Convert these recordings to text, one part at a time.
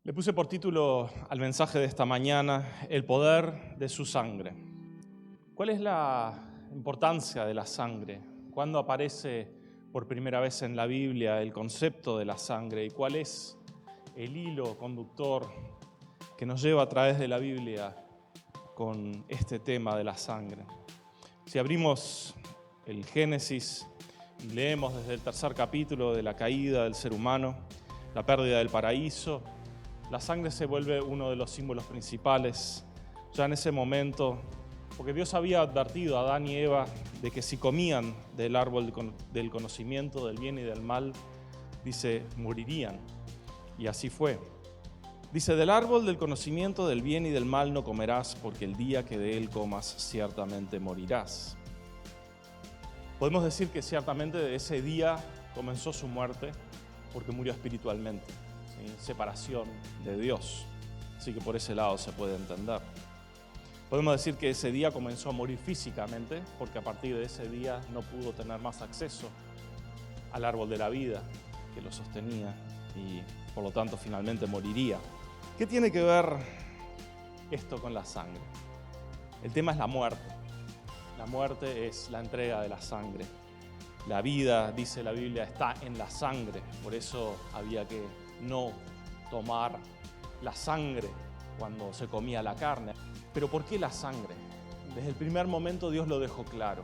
Le puse por título al mensaje de esta mañana, el poder de su sangre. ¿Cuál es la importancia de la sangre? ¿Cuándo aparece por primera vez en la Biblia el concepto de la sangre? ¿Y cuál es el hilo conductor que nos lleva a través de la Biblia con este tema de la sangre? Si abrimos el Génesis y leemos desde el 3er capítulo de la caída del ser humano, la pérdida del paraíso, la sangre se vuelve uno de los símbolos principales ya en ese momento, porque Dios había advertido a Adán y Eva de que si comían del árbol del conocimiento del bien y del mal, dice, morirían. Y así fue. Dice, del árbol del conocimiento del bien y del mal no comerás, porque el día que de él comas ciertamente morirás. Podemos decir que ciertamente de ese día comenzó su muerte, porque murió espiritualmente. Separación de Dios. Así que por ese lado se puede entender. Podemos decir que ese día comenzó a morir físicamente, porque a partir de ese día no pudo tener más acceso al árbol de la vida que lo sostenía y por lo tanto finalmente moriría. ¿Qué tiene que ver esto con la sangre? El tema es la muerte. La muerte es la entrega de la sangre. La vida, dice la Biblia, está en la sangre. Por eso había que no tomar la sangre cuando se comía la carne. ¿Pero por qué la sangre? Desde el primer momento Dios lo dejó claro.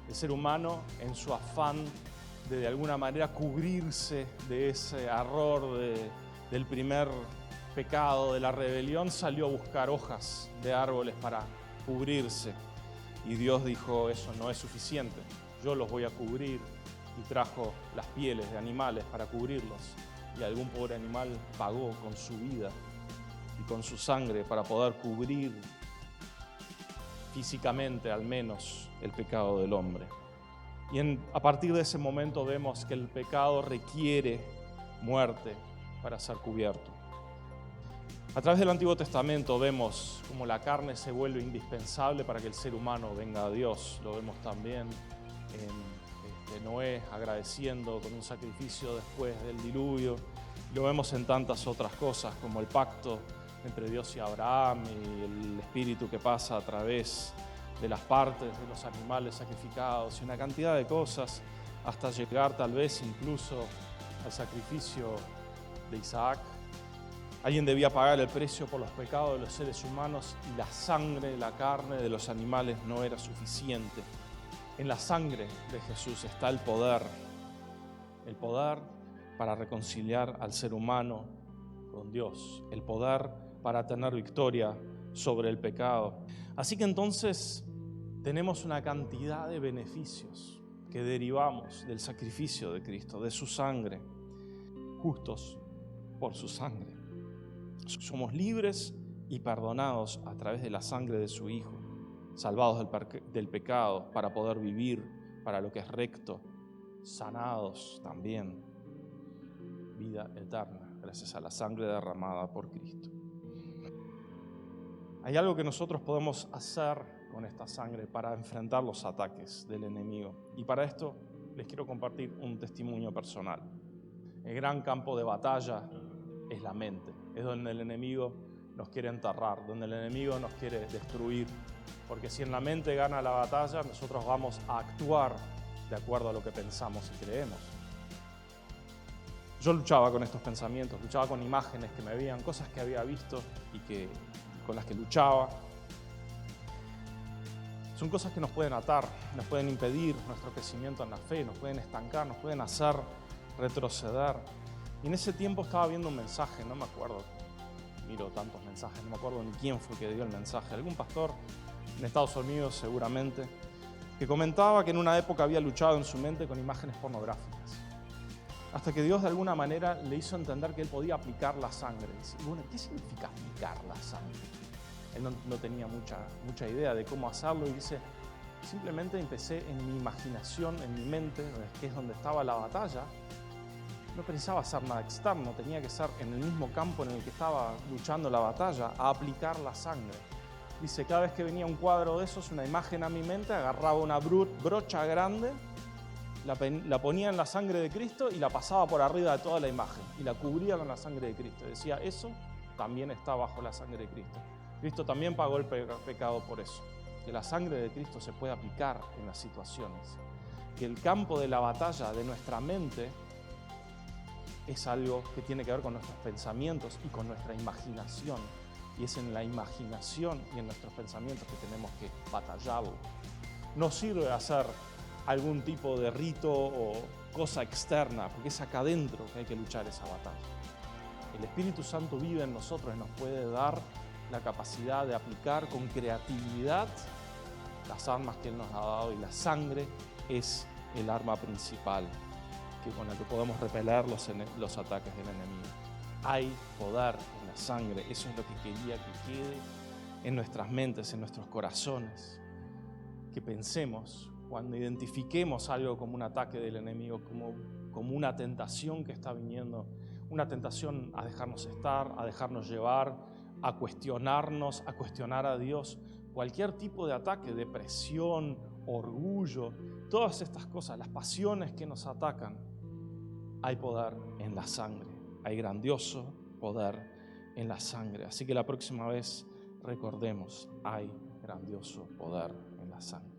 El ser humano, en su afán de alguna manera cubrirse de ese error del primer pecado, de la rebelión, salió a buscar hojas de árboles para cubrirse. Y Dios dijo, eso no es suficiente, yo los voy a cubrir. Y trajo las pieles de animales para cubrirlos. Y algún pobre animal pagó con su vida y con su sangre para poder cubrir físicamente al menos el pecado del hombre. Y a partir de ese momento vemos que el pecado requiere muerte para ser cubierto. A través del Antiguo Testamento vemos cómo la carne se vuelve indispensable para que el ser humano venga a Dios. Lo vemos también en Noé agradeciendo con un sacrificio después del diluvio. Lo vemos en tantas otras cosas como el pacto entre Dios y Abraham y el espíritu que pasa a través de las partes de los animales sacrificados y una cantidad de cosas hasta llegar tal vez incluso al sacrificio de Isaac. Alguien debía pagar el precio por los pecados de los seres humanos y la sangre, la carne de los animales no era suficiente. En la sangre de Jesús está el poder para reconciliar al ser humano con Dios, el poder para tener victoria sobre el pecado. Así que entonces tenemos una cantidad de beneficios que derivamos del sacrificio de Cristo, de su sangre, justos por su sangre. Somos libres y perdonados a través de la sangre de su Hijo. Salvados del pecado para poder vivir para lo que es recto, sanados también, vida eterna, gracias a la sangre derramada por Cristo. Hay algo que nosotros podemos hacer con esta sangre para enfrentar los ataques del enemigo. Y para esto les quiero compartir un testimonio personal. El gran campo de batalla es la mente, es donde el enemigo nos quiere enterrar, donde el enemigo nos quiere destruir. Porque si en la mente gana la batalla, nosotros vamos a actuar de acuerdo a lo que pensamos y creemos. Yo luchaba con estos pensamientos, luchaba con imágenes que me veían, cosas que había visto y con las que luchaba. Son cosas que nos pueden atar, nos pueden impedir nuestro crecimiento en la fe, nos pueden estancar, nos pueden hacer retroceder. Y en ese tiempo estaba viendo un mensaje, no me acuerdo, miro tantos mensajes, no me acuerdo ni quién fue que dio el mensaje, algún pastor en Estados Unidos seguramente, que comentaba que en una época había luchado en su mente con imágenes pornográficas. Hasta que Dios de alguna manera le hizo entender que él podía aplicar la sangre. Y bueno, ¿qué significa aplicar la sangre? Él no tenía mucha idea de cómo hacerlo y dice, simplemente empecé en mi imaginación, en mi mente, que es donde estaba la batalla. No pensaba hacer nada externo, tenía que ser en el mismo campo en el que estaba luchando la batalla, a aplicar la sangre. Dice, cada vez que venía un cuadro de esos, una imagen a mi mente, agarraba una brocha grande la ponía en la sangre de Cristo y la pasaba por arriba de toda la imagen y la cubría con la sangre de Cristo. Decía, eso también está bajo la sangre de Cristo. Cristo también pagó el pecado por eso. Que la sangre de Cristo se pueda aplicar en las situaciones. Que el campo de la batalla de nuestra mente es algo que tiene que ver con nuestros pensamientos y con nuestra imaginación. Y es en la imaginación y en nuestros pensamientos que tenemos que batallarlo. No sirve hacer algún tipo de rito o cosa externa, porque es acá adentro que hay que luchar esa batalla. El Espíritu Santo vive en nosotros y nos puede dar la capacidad de aplicar con creatividad las armas que Él nos ha dado, y la sangre es el arma principal con la que podemos repeler los ataques del enemigo. Hay poder en la sangre, eso es lo que quería que quede en nuestras mentes, en nuestros corazones. Que pensemos, cuando identifiquemos algo como un ataque del enemigo, como una tentación que está viniendo, una tentación a dejarnos estar, a dejarnos llevar, a cuestionarnos, a cuestionar a Dios, cualquier tipo de ataque, depresión, orgullo, todas estas cosas, las pasiones que nos atacan, hay poder en la sangre, hay grandioso poder en la sangre. Así que la próxima vez recordemos, hay grandioso poder en la sangre.